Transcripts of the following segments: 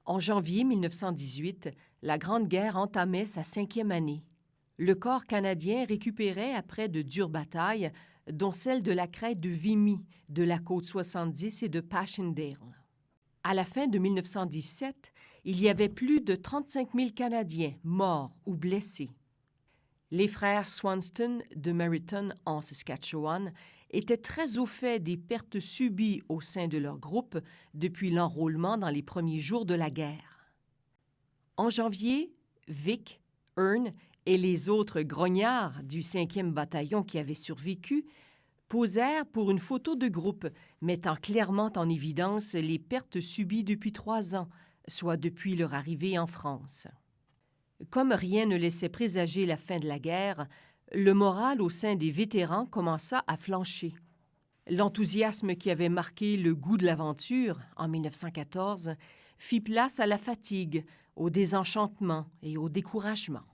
En janvier 1918, la Grande Guerre entamait sa 5e année. Le corps canadien récupérait après de dures batailles, dont celle de la crête de Vimy, de la côte 70 et de Passchendaele. À la fin de 1917, il y avait plus de 35 000 Canadiens morts ou blessés. Les frères Swanston de Meriton, en Saskatchewan, étaient très au fait des pertes subies au sein de leur groupe depuis l'enrôlement dans les premiers jours de la guerre. En janvier, Vic, Hearn et les autres grognards du 5e bataillon qui avaient survécu posèrent pour une photo de groupe mettant clairement en évidence les pertes subies depuis 3 ans, soit depuis leur arrivée en France. Comme rien ne laissait présager la fin de la guerre, le moral au sein des vétérans commença à flancher. L'enthousiasme qui avait marqué le goût de l'aventure en 1914 fit place à la fatigue, au désenchantement et au découragement.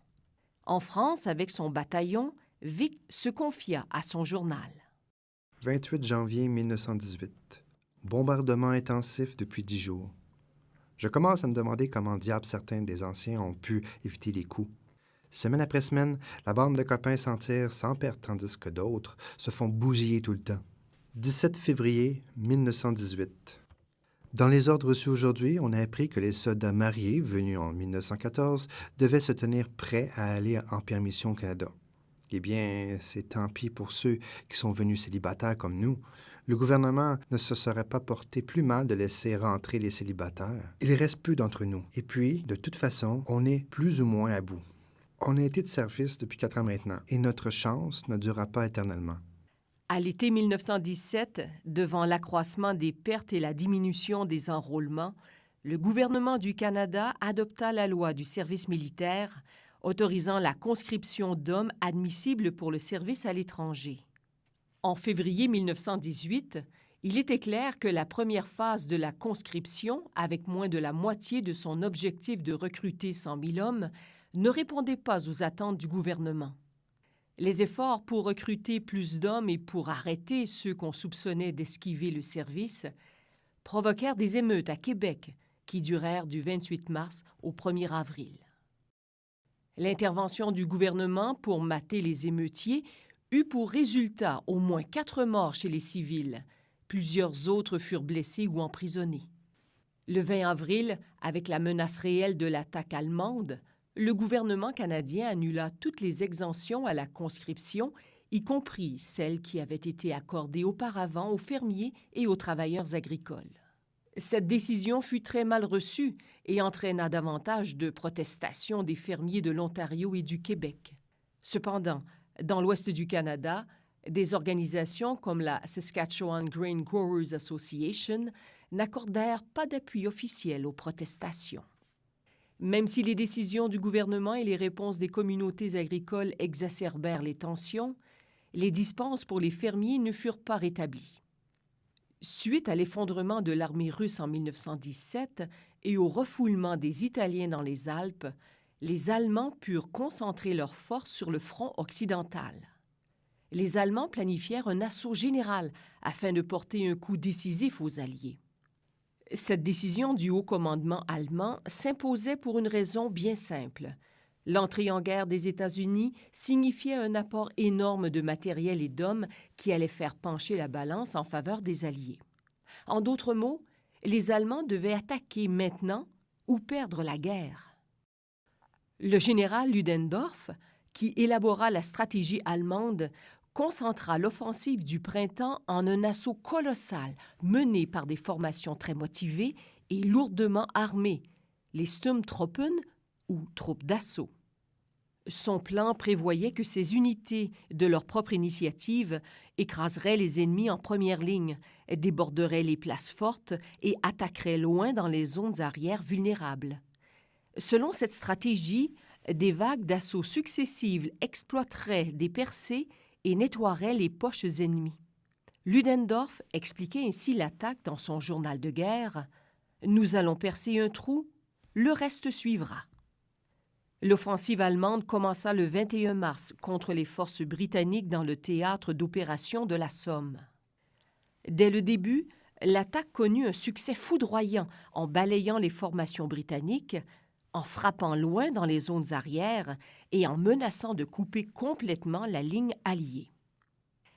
En France, avec son bataillon, Vic se confia à son journal. 28 janvier 1918. Bombardement intensif depuis 10 jours. Je commence à me demander comment diable certains des anciens ont pu éviter les coups. Semaine après semaine, la bande de copains s'en tire sans perte, tandis que d'autres se font bousiller tout le temps. 17 février 1918. Dans les ordres reçus aujourd'hui, on a appris que les soldats mariés, venus en 1914, devaient se tenir prêts à aller en permission au Canada. Eh bien, c'est tant pis pour ceux qui sont venus célibataires comme nous. Le gouvernement ne se serait pas porté plus mal de laisser rentrer les célibataires. Il reste peu d'entre nous. Et puis, de toute façon, on est plus ou moins à bout. On a été de service depuis 4 ans maintenant, et notre chance ne durera pas éternellement. À l'été 1917, devant l'accroissement des pertes et la diminution des enrôlements, le gouvernement du Canada adopta la loi du service militaire autorisant la conscription d'hommes admissibles pour le service à l'étranger. En février 1918, il était clair que la première phase de la conscription, avec moins de la moitié de son objectif de recruter 100 000 hommes, ne répondait pas aux attentes du gouvernement. Les efforts pour recruter plus d'hommes et pour arrêter ceux qu'on soupçonnait d'esquiver le service provoquèrent des émeutes à Québec qui durèrent du 28 mars au 1er avril. L'intervention du gouvernement pour mater les émeutiers eut pour résultat au moins 4 morts chez les civils. Plusieurs autres furent blessés ou emprisonnés. Le 20 avril, avec la menace réelle de l'attaque allemande, le gouvernement canadien annula toutes les exemptions à la conscription, y compris celles qui avaient été accordées auparavant aux fermiers et aux travailleurs agricoles. Cette décision fut très mal reçue et entraîna davantage de protestations des fermiers de l'Ontario et du Québec. Cependant, dans l'ouest du Canada, des organisations comme la Saskatchewan Grain Growers Association n'accordèrent pas d'appui officiel aux protestations. Même si les décisions du gouvernement et les réponses des communautés agricoles exacerbèrent les tensions, les dispenses pour les fermiers ne furent pas rétablies. Suite à l'effondrement de l'armée russe en 1917 et au refoulement des Italiens dans les Alpes, les Allemands purent concentrer leurs forces sur le front occidental. Les Allemands planifièrent un assaut général afin de porter un coup décisif aux Alliés. Cette décision du haut commandement allemand s'imposait pour une raison bien simple. L'entrée en guerre des États-Unis signifiait un apport énorme de matériel et d'hommes qui allait faire pencher la balance en faveur des Alliés. En d'autres mots, les Allemands devaient attaquer maintenant ou perdre la guerre. Le général Ludendorff, qui élabora la stratégie allemande, concentra l'offensive du printemps en un assaut colossal mené par des formations très motivées et lourdement armées, les Sturmtruppen ou troupes d'assaut. Son plan prévoyait que ces unités, de leur propre initiative, écraseraient les ennemis en première ligne, déborderaient les places fortes et attaqueraient loin dans les zones arrières vulnérables. Selon cette stratégie, des vagues d'assaut successives exploiteraient des percées et nettoieraient les poches ennemies. Ludendorff expliquait ainsi l'attaque dans son journal de guerre « Nous allons percer un trou, le reste suivra ». L'offensive allemande commença le 21 mars contre les forces britanniques dans le théâtre d'opération de la Somme. Dès le début, l'attaque connut un succès foudroyant en balayant les formations britanniques, en frappant loin dans les zones arrières et en menaçant de couper complètement la ligne alliée.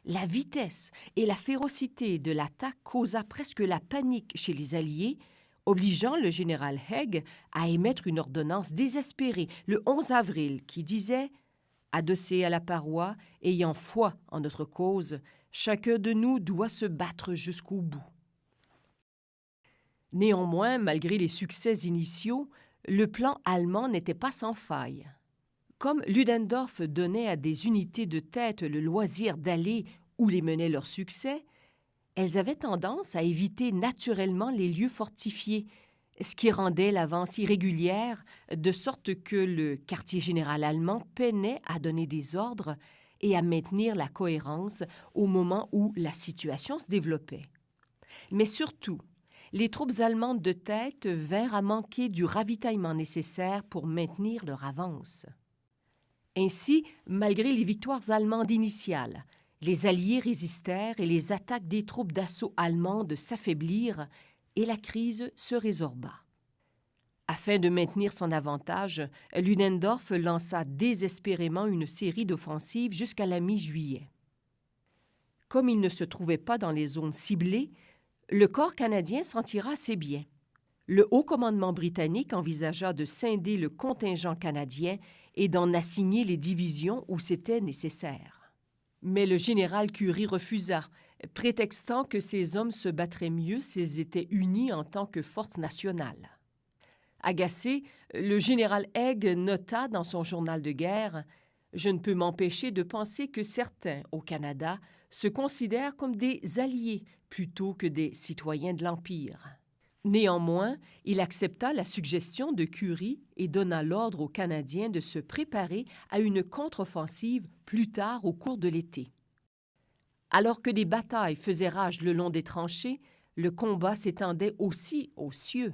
La vitesse et la férocité de l'attaque causa presque la panique chez les Alliés, obligeant le général Haig à émettre une ordonnance désespérée le 11 avril qui disait « Adossé à la paroi, ayant foi en notre cause, chacun de nous doit se battre jusqu'au bout. » Néanmoins, malgré les succès initiaux, le plan allemand n'était pas sans faille. Comme Ludendorff donnait à des unités de tête le loisir d'aller où les menait leur succès, elles avaient tendance à éviter naturellement les lieux fortifiés, ce qui rendait l'avance irrégulière, de sorte que le quartier général allemand peinait à donner des ordres et à maintenir la cohérence au moment où la situation se développait. Mais surtout, les troupes allemandes de tête vinrent à manquer du ravitaillement nécessaire pour maintenir leur avance. Ainsi, malgré les victoires allemandes initiales, les Alliés résistèrent et les attaques des troupes d'assaut allemandes s'affaiblirent et la crise se résorba. Afin de maintenir son avantage, Ludendorff lança désespérément une série d'offensives jusqu'à la mi-juillet. Comme il ne se trouvait pas dans les zones ciblées, le corps canadien s'en tira assez bien. Le haut commandement britannique envisagea de scinder le contingent canadien et d'en assigner les divisions où c'était nécessaire. Mais le général Curie refusa, prétextant que ses hommes se battraient mieux s'ils étaient unis en tant que force nationale. Agacé, le général Haig nota dans son journal de guerre « Je ne peux m'empêcher de penser que certains, au Canada, se considèrent comme des alliés plutôt que des citoyens de l'Empire. » Néanmoins, il accepta la suggestion de Curie et donna l'ordre aux Canadiens de se préparer à une contre-offensive plus tard au cours de l'été. Alors que des batailles faisaient rage le long des tranchées, le combat s'étendait aussi aux cieux.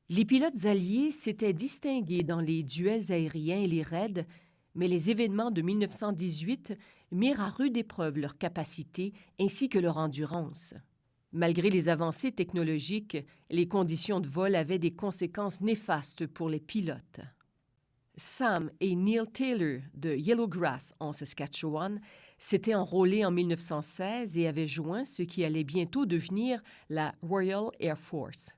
Les pilotes alliés s'étaient distingués dans les duels aériens et les raids, mais les événements de 1918 mirent à rude épreuve leur capacité ainsi que leur endurance. Malgré les avancées technologiques, les conditions de vol avaient des conséquences néfastes pour les pilotes. Sam et Neil Taylor de Yellowgrass, en Saskatchewan, s'étaient enrôlés en 1916 et avaient joint ce qui allait bientôt devenir la Royal Air Force.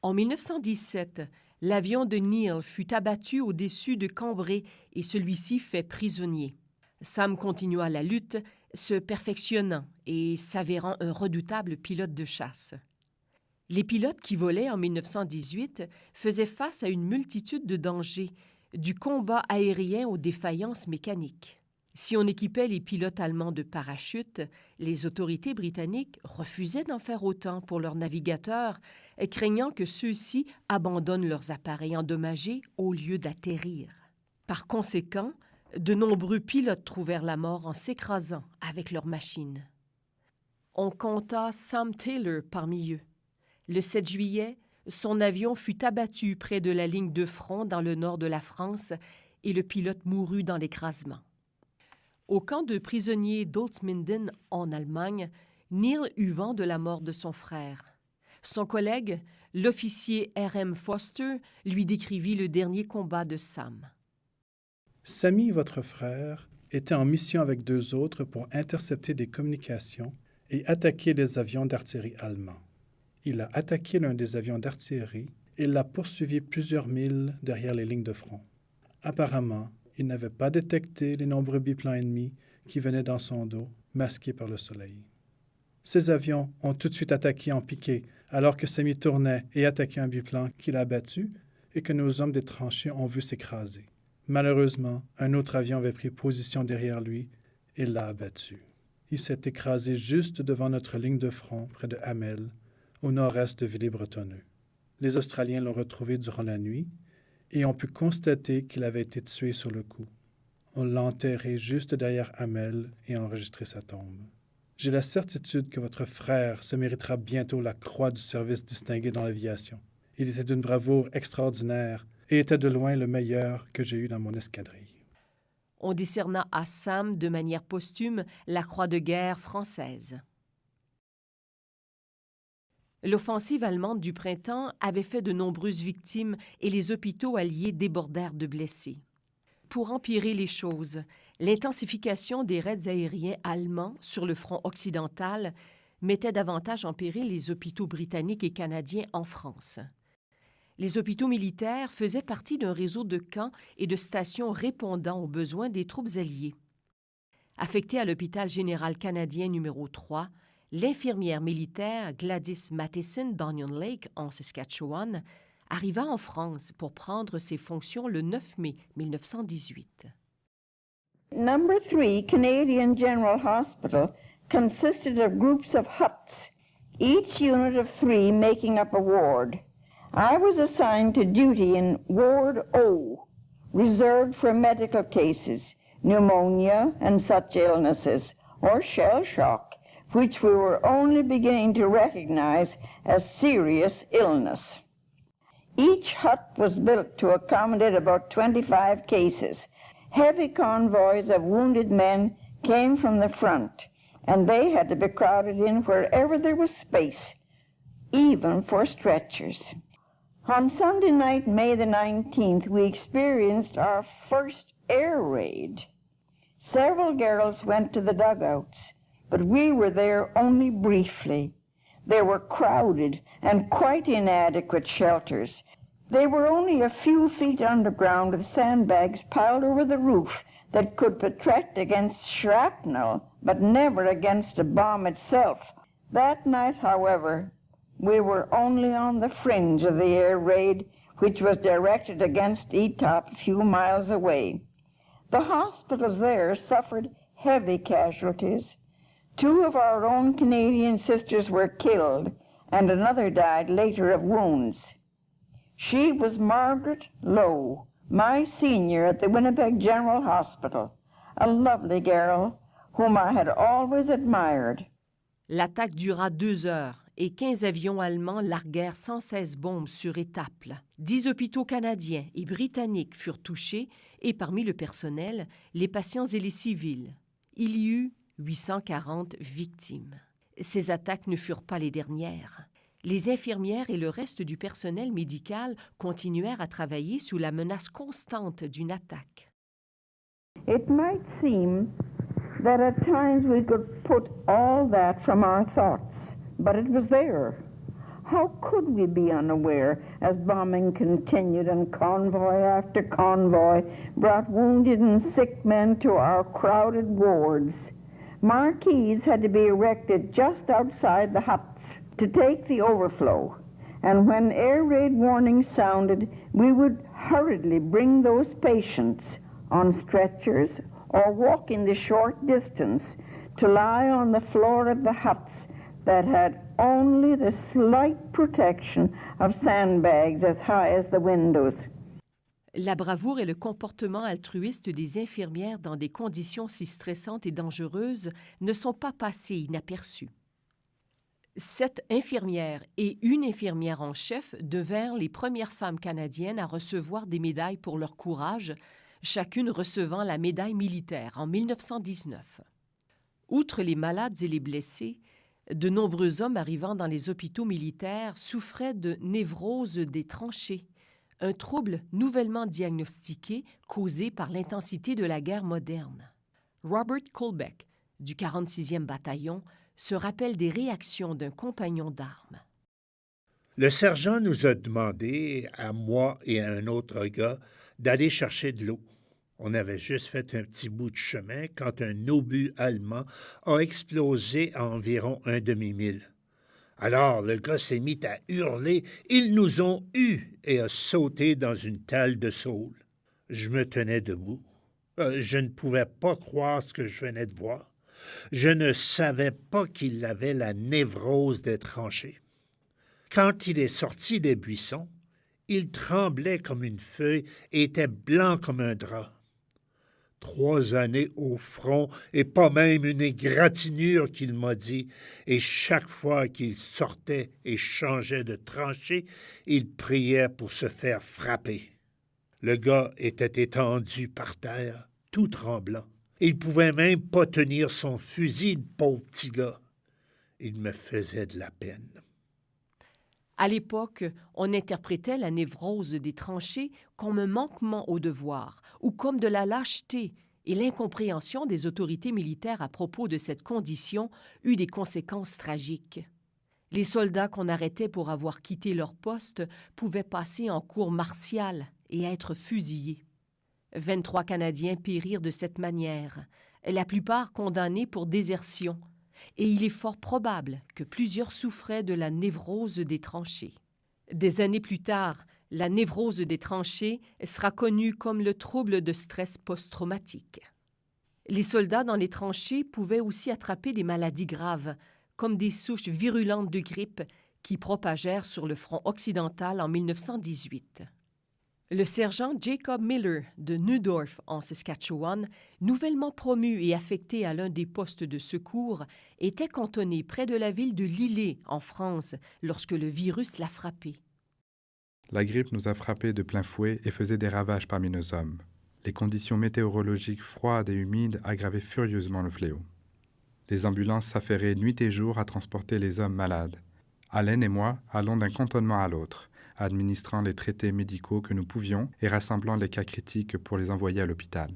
En 1917, l'avion de Neil fut abattu au-dessus de Cambrai et celui-ci fait prisonnier. Sam continua la lutte, se perfectionnant et s'avérant un redoutable pilote de chasse. Les pilotes qui volaient en 1918 faisaient face à une multitude de dangers, du combat aérien aux défaillances mécaniques. Si on équipait les pilotes allemands de parachutes, les autorités britanniques refusaient d'en faire autant pour leurs navigateurs, craignant que ceux-ci abandonnent leurs appareils endommagés au lieu d'atterrir. Par conséquent, de nombreux pilotes trouvèrent la mort en s'écrasant avec leurs machines. On compta Sam Taylor parmi eux. Le 7 juillet, son avion fut abattu près de la ligne de front dans le nord de la France et le pilote mourut dans l'écrasement. Au camp de prisonniers d'Holzminden en Allemagne, Neil eut vent de la mort de son frère. Son collègue, l'officier R.M. Foster, lui décrivit le dernier combat de Sam. Sammy, votre frère, était en mission avec 2 autres pour intercepter des communications et attaquer les avions d'artillerie allemands. Il a attaqué l'un des avions d'artillerie et l'a poursuivi plusieurs milles derrière les lignes de front. Apparemment, il n'avait pas détecté les nombreux biplans ennemis qui venaient dans son dos, masqués par le soleil. Ces avions ont tout de suite attaqué en piqué, alors que Sammy tournait et attaquait un biplan qu'il a abattu et que nos hommes des tranchées ont vu s'écraser. Malheureusement, un autre avion avait pris position derrière lui et l'a abattu. Il s'est écrasé juste devant notre ligne de front, près de Hamel, au nord-est de Villers-Bretonneux. Les Australiens l'ont retrouvé durant la nuit et ont pu constater qu'il avait été tué sur le coup. On l'a enterré juste derrière Hamel et enregistré sa tombe. J'ai la certitude que votre frère se méritera bientôt la croix du service distingué dans l'aviation. Il était d'une bravoure extraordinaire et était de loin le meilleur que j'ai eu dans mon escadrille. On décerna à Sam de manière posthume la Croix de guerre française. L'offensive allemande du printemps avait fait de nombreuses victimes et les hôpitaux alliés débordèrent de blessés. Pour empirer les choses, l'intensification des raids aériens allemands sur le front occidental mettait davantage en péril les hôpitaux britanniques et canadiens en France. Les hôpitaux militaires faisaient partie d'un réseau de camps et de stations répondant aux besoins des troupes alliées. Affectée à l'hôpital général canadien numéro 3, l'infirmière militaire Gladys Matheson d'Onion Lake, en Saskatchewan, arriva en France pour prendre ses fonctions le 9 mai 1918. Number 3 Canadian General Hospital consisted of groups of huts, each unit of 3 making up a ward. I was assigned to duty in Ward O, reserved for medical cases, pneumonia and such illnesses, or shell shock, which we were only beginning to recognize as serious illness. Each hut was built to accommodate about 25 cases. Heavy convoys of wounded men came from the front, and they had to be crowded in wherever there was space, even for stretchers. On Sunday night, May the 19th, we experienced our first air raid. Several girls went to the dugouts, but we were there only briefly. They were crowded and quite inadequate shelters. They were only a few feet underground with sandbags piled over the roof that could protect against shrapnel, but never against a bomb itself. That night, however, we were only on the fringe of the air raid, which was directed against Etop a few miles away. The hospitals there suffered heavy casualties. 2 of our own Canadian sisters were killed, and another died later of wounds. She was Margaret Lowe, my senior at the Winnipeg General Hospital, a lovely girl whom I had always admired. L'attaque dura 2 heures et 15 avions allemands larguèrent sans cesse bombes sur Étaples. 10 hôpitaux canadiens et britanniques furent touchés et parmi le personnel, les patients et les civils. Il y eut 840 victimes. Ces attaques ne furent pas les dernières. Les infirmières et le reste du personnel médical continuèrent à travailler sous la menace constante d'une attaque. It might seem that at times we could put all that from our thoughts, but it was there. How could we be unaware as bombing continued and convoy after convoy brought wounded and sick men to our crowded wards? Marquees had to be erected just outside the huts to take the overflow, and when air raid warnings sounded, we would hurriedly bring those patients on stretchers or walking the short distance to lie on the floor of the huts that had only the slight protection of sandbags as high as the windows. La bravoure et le comportement altruiste des infirmières dans des conditions si stressantes et dangereuses ne sont pas passés inaperçus. 7 infirmières et une infirmière en chef devinrent les premières femmes canadiennes à recevoir des médailles pour leur courage, chacune recevant la médaille militaire en 1919. Outre les malades et les blessés, de nombreux hommes arrivant dans les hôpitaux militaires souffraient de névrose des tranchées, un trouble nouvellement diagnostiqué causé par l'intensité de la guerre moderne. Robert Colbeck, du 46e bataillon, se rappelle des réactions d'un compagnon d'armes. Le sergent nous a demandé, à moi et à un autre gars, d'aller chercher de l'eau. On avait juste fait un petit bout de chemin quand un obus allemand a explosé à environ un demi-mille. Alors le gars s'est mis à hurler « Ils nous ont eus !» et a sauté dans une talle de saule. Je me tenais debout. Je ne pouvais pas croire ce que je venais de voir. Je ne savais pas qu'il avait la névrose des tranchées. Quand il est sorti des buissons, il tremblait comme une feuille et était blanc comme un drap. 3 années au front et pas même une égratignure qu'il m'a dit, et chaque fois qu'il sortait et changeait de tranchée, il priait pour se faire frapper. Le gars était étendu par terre, tout tremblant. Il pouvait même pas tenir son fusil, le pauvre petit gars. Il me faisait de la peine. À l'époque, on interprétait la névrose des tranchées comme un manquement au devoir ou comme de la lâcheté, et l'incompréhension des autorités militaires à propos de cette condition eut des conséquences tragiques. Les soldats qu'on arrêtait pour avoir quitté leur poste pouvaient passer en cour martiale et être fusillés. 23 Canadiens périrent de cette manière, la plupart condamnés pour désertion, et il est fort probable que plusieurs souffraient de la névrose des tranchées. Des années plus tard, la névrose des tranchées sera connue comme le trouble de stress post-traumatique. Les soldats dans les tranchées pouvaient aussi attraper des maladies graves, comme des souches virulentes de grippe qui propagèrent sur le front occidental en 1918. Le sergent Jacob Miller de Neudorf, en Saskatchewan, nouvellement promu et affecté à l'un des postes de secours, était cantonné près de la ville de Lilley, en France, lorsque le virus l'a frappé. La grippe nous a frappés de plein fouet et faisait des ravages parmi nos hommes. Les conditions météorologiques froides et humides aggravaient furieusement le fléau. Les ambulances s'affairaient nuit et jour à transporter les hommes malades. Allen et moi allons d'un cantonnement à l'autre, administrant les traités médicaux que nous pouvions et rassemblant les cas critiques pour les envoyer à l'hôpital.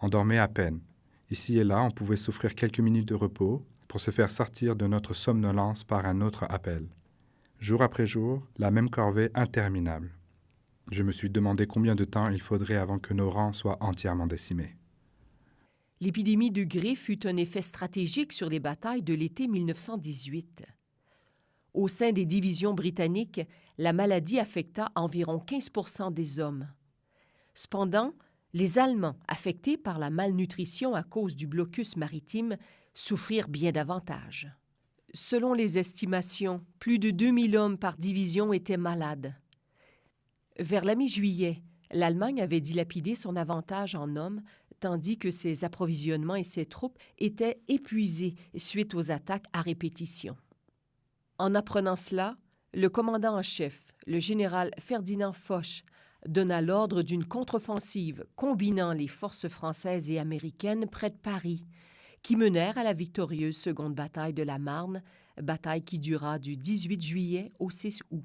On dormait à peine. Ici et là, on pouvait souffrir quelques minutes de repos pour se faire sortir de notre somnolence par un autre appel. Jour après jour, la même corvée interminable. Je me suis demandé combien de temps il faudrait avant que nos rangs soient entièrement décimés. L'épidémie de grippe eut un effet stratégique sur les batailles de l'été 1918. Au sein des divisions britanniques, la maladie affecta environ 15% des hommes. Cependant, les Allemands, affectés par la malnutrition à cause du blocus maritime, souffrirent bien davantage. Selon les estimations, plus de 2000 hommes par division étaient malades. Vers la mi-juillet, l'Allemagne avait dilapidé son avantage en hommes, tandis que ses approvisionnements et ses troupes étaient épuisés suite aux attaques à répétition. En apprenant cela, le commandant en chef, le général Ferdinand Foch, donna l'ordre d'une contre-offensive combinant les forces françaises et américaines près de Paris, qui menèrent à la victorieuse seconde bataille de la Marne, bataille qui dura du 18 juillet au 6 août.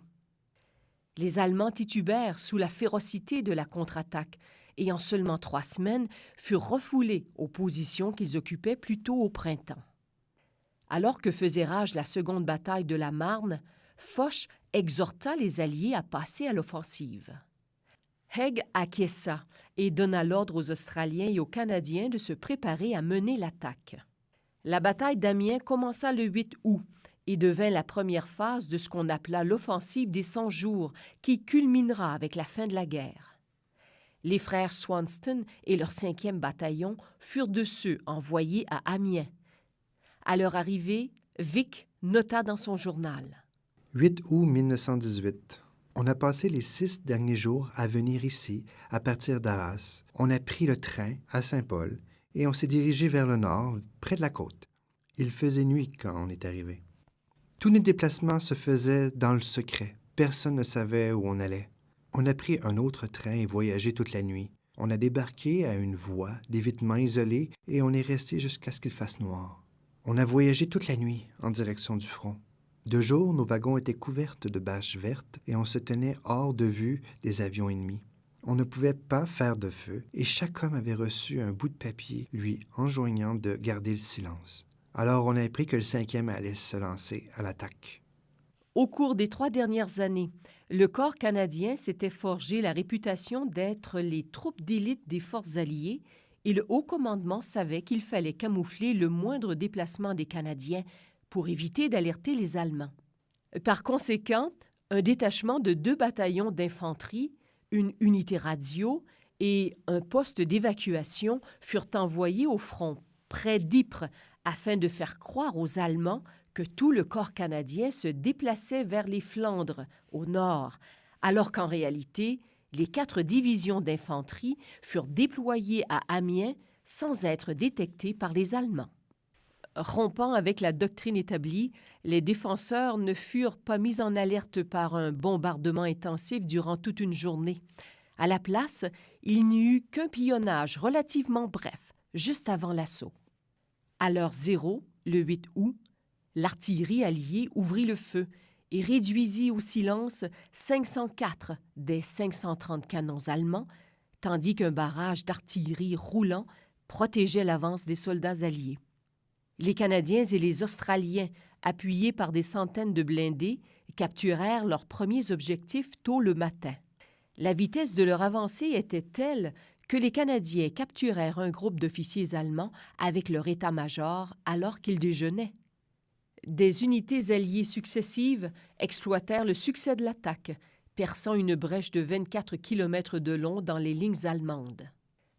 Les Allemands titubèrent sous la férocité de la contre-attaque et en seulement 3 semaines furent refoulés aux positions qu'ils occupaient plus tôt au printemps. Alors que faisait rage la seconde bataille de la Marne, Foch exhorta les Alliés à passer à l'offensive. Haig acquiesça et donna l'ordre aux Australiens et aux Canadiens de se préparer à mener l'attaque. La bataille d'Amiens commença le 8 août et devint la première phase de ce qu'on appela l'offensive des 100 jours, qui culminera avec la fin de la guerre. Les frères Swanston et leur 5e bataillon furent de ceux envoyés à Amiens. À leur arrivée, Vic nota dans son journal. 8 août 1918. On a passé les 6 derniers jours à venir ici, à partir d'Arras. On a pris le train à Saint-Paul et on s'est dirigé vers le nord, près de la côte. Il faisait nuit quand on est arrivé. Tous nos déplacements se faisaient dans le secret. Personne ne savait où on allait. On a pris un autre train et voyagé toute la nuit. On a débarqué à une voie d'évitement isolée et on est resté jusqu'à ce qu'il fasse noir. On a voyagé toute la nuit en direction du front. De jour, nos wagons étaient couverts de bâches vertes et on se tenait hors de vue des avions ennemis. On ne pouvait pas faire de feu et chaque homme avait reçu un bout de papier lui enjoignant de garder le silence. Alors on a appris que le 5e allait se lancer à l'attaque. Au cours des 3 dernières années, le corps canadien s'était forgé la réputation d'être les troupes d'élite des forces alliées et le haut commandement savait qu'il fallait camoufler le moindre déplacement des Canadiens pour éviter d'alerter les Allemands. Par conséquent, un détachement de 2 bataillons d'infanterie, une unité radio et un poste d'évacuation furent envoyés au front, près d'Ypres, afin de faire croire aux Allemands que tout le corps canadien se déplaçait vers les Flandres, au nord, alors qu'en réalité, les 4 divisions d'infanterie furent déployées à Amiens sans être détectées par les Allemands. Rompant avec la doctrine établie, les défenseurs ne furent pas mis en alerte par un bombardement intensif durant toute une journée. À la place, il n'y eut qu'un pilonnage relativement bref, juste avant l'assaut. À l'heure 0, le 8 août, l'artillerie alliée ouvrit le feu et réduisit au silence 504 des 530 canons allemands, tandis qu'un barrage d'artillerie roulant protégeait l'avance des soldats alliés. Les Canadiens et les Australiens, appuyés par des centaines de blindés, capturèrent leurs premiers objectifs tôt le matin. La vitesse de leur avancée était telle que les Canadiens capturèrent un groupe d'officiers allemands avec leur état-major alors qu'ils déjeunaient. Des unités alliées successives exploitèrent le succès de l'attaque, perçant une brèche de 24 kilomètres de long dans les lignes allemandes.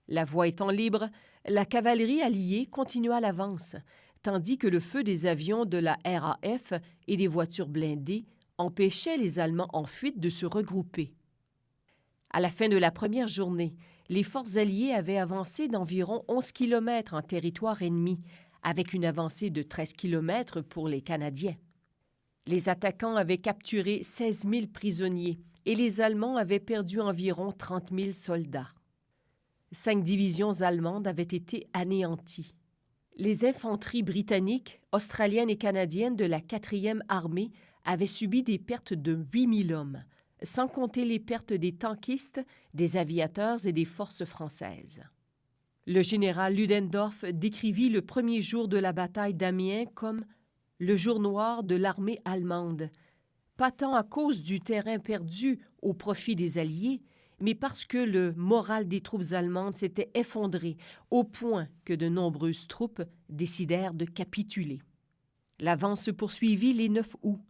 La voie étant libre, la cavalerie alliée continua l'avance, tandis que le feu des avions de la RAF et des voitures blindées empêchait les Allemands en fuite de se regrouper. À la fin de la première journée, les forces alliées avaient avancé d'environ 11 kilomètres en territoire ennemi, avec une avancée de 13 kilomètres pour les Canadiens. Les attaquants avaient capturé 16 000 prisonniers et les Allemands avaient perdu environ 30 000 soldats. 5 divisions allemandes avaient été anéanties. Les infanteries britanniques, australiennes et canadiennes de la 4e armée avaient subi des pertes de 8 000 hommes, sans compter les pertes des tankistes, des aviateurs et des forces françaises. Le général Ludendorff décrivit le premier jour de la bataille d'Amiens comme « le jour noir de l'armée allemande », pas tant à cause du terrain perdu au profit des Alliés, mais parce que le moral des troupes allemandes s'était effondré au point que de nombreuses troupes décidèrent de capituler. L'avance se poursuivit les 9 août,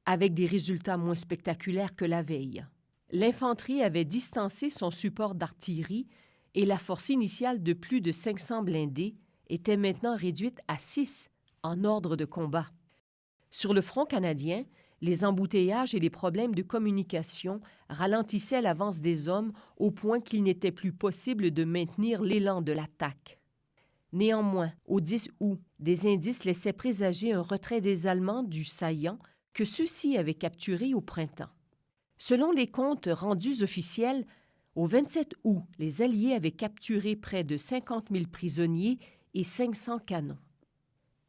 avec des résultats moins spectaculaires que la veille. L'infanterie avait distancé son support d'artillerie et la force initiale de plus de 500 blindés était maintenant réduite à 6 en ordre de combat. Sur le front canadien, les embouteillages et les problèmes de communication ralentissaient l'avance des hommes au point qu'il n'était plus possible de maintenir l'élan de l'attaque. Néanmoins, au 10 août, des indices laissaient présager un retrait des Allemands du saillant que ceux-ci avaient capturé au printemps. Selon les comptes rendus officiels, au 27 août, les Alliés avaient capturé près de 50 000 prisonniers et 500 canons.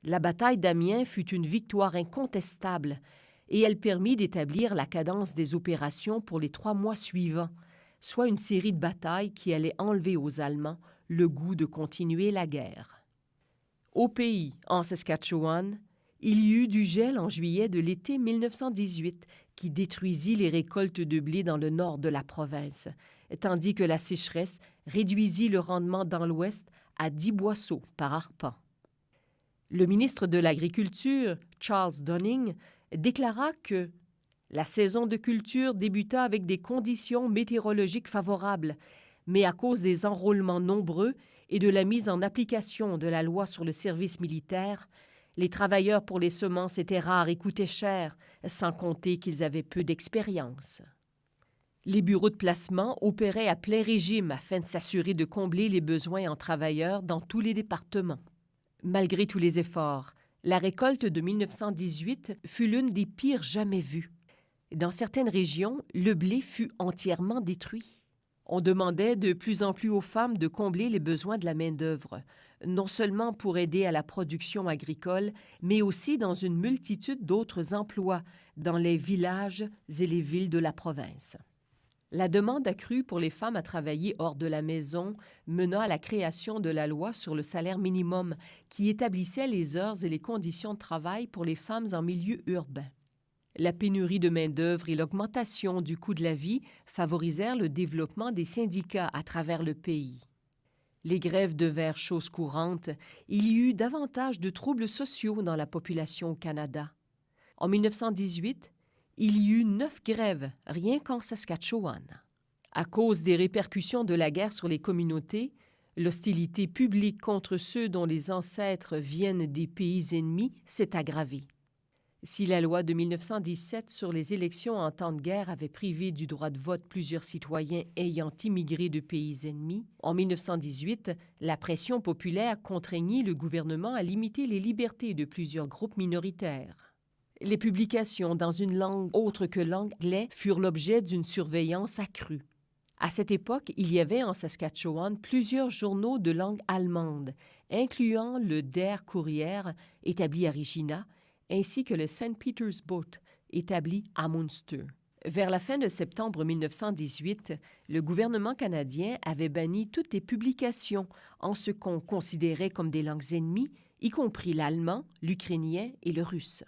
La bataille d'Amiens fut une victoire incontestable et elle permit d'établir la cadence des opérations pour les 3 mois suivants, soit une série de batailles qui allait enlever aux Allemands le goût de continuer la guerre. Au pays, en Saskatchewan, il y eut du gel en juillet de l'été 1918 qui détruisit les récoltes de blé dans le nord de la province, tandis que la sécheresse réduisit le rendement dans l'ouest à 10 boisseaux par arpent. Le ministre de l'Agriculture, Charles Dunning, déclara que la saison de culture débuta avec des conditions météorologiques favorables, mais à cause des enrôlements nombreux et de la mise en application de la loi sur le service militaire, les travailleurs pour les semences étaient rares et coûtaient cher, sans compter qu'ils avaient peu d'expérience. Les bureaux de placement opéraient à plein régime afin de s'assurer de combler les besoins en travailleurs dans tous les départements. Malgré tous les efforts, la récolte de 1918 fut l'une des pires jamais vues. Dans certaines régions, le blé fut entièrement détruit. On demandait de plus en plus aux femmes de combler les besoins de la main-d'œuvre, non seulement pour aider à la production agricole, mais aussi dans une multitude d'autres emplois dans les villages et les villes de la province. La demande accrue pour les femmes à travailler hors de la maison mena à la création de la loi sur le salaire minimum qui établissait les heures et les conditions de travail pour les femmes en milieu urbain. La pénurie de main-d'œuvre et l'augmentation du coût de la vie favorisèrent le développement des syndicats à travers le pays. Les grèves devinrent chose courante. Il y eut davantage de troubles sociaux dans la population au Canada. En 1918, il y eut 9 grèves, rien qu'en Saskatchewan. À cause des répercussions de la guerre sur les communautés, l'hostilité publique contre ceux dont les ancêtres viennent des pays ennemis s'est aggravée. Si la loi de 1917 sur les élections en temps de guerre avait privé du droit de vote plusieurs citoyens ayant immigré de pays ennemis, en 1918, la pression populaire contraignit le gouvernement à limiter les libertés de plusieurs groupes minoritaires. Les publications dans une langue autre que l'anglais furent l'objet d'une surveillance accrue. À cette époque, il y avait en Saskatchewan plusieurs journaux de langue allemande, incluant le Der Courier, établi à Regina, ainsi que le St. Peter's Boat, établi à Munster. Vers la fin de septembre 1918, le gouvernement canadien avait banni toutes les publications en ce qu'on considérait comme des langues ennemies, y compris l'allemand, l'ukrainien et le russe.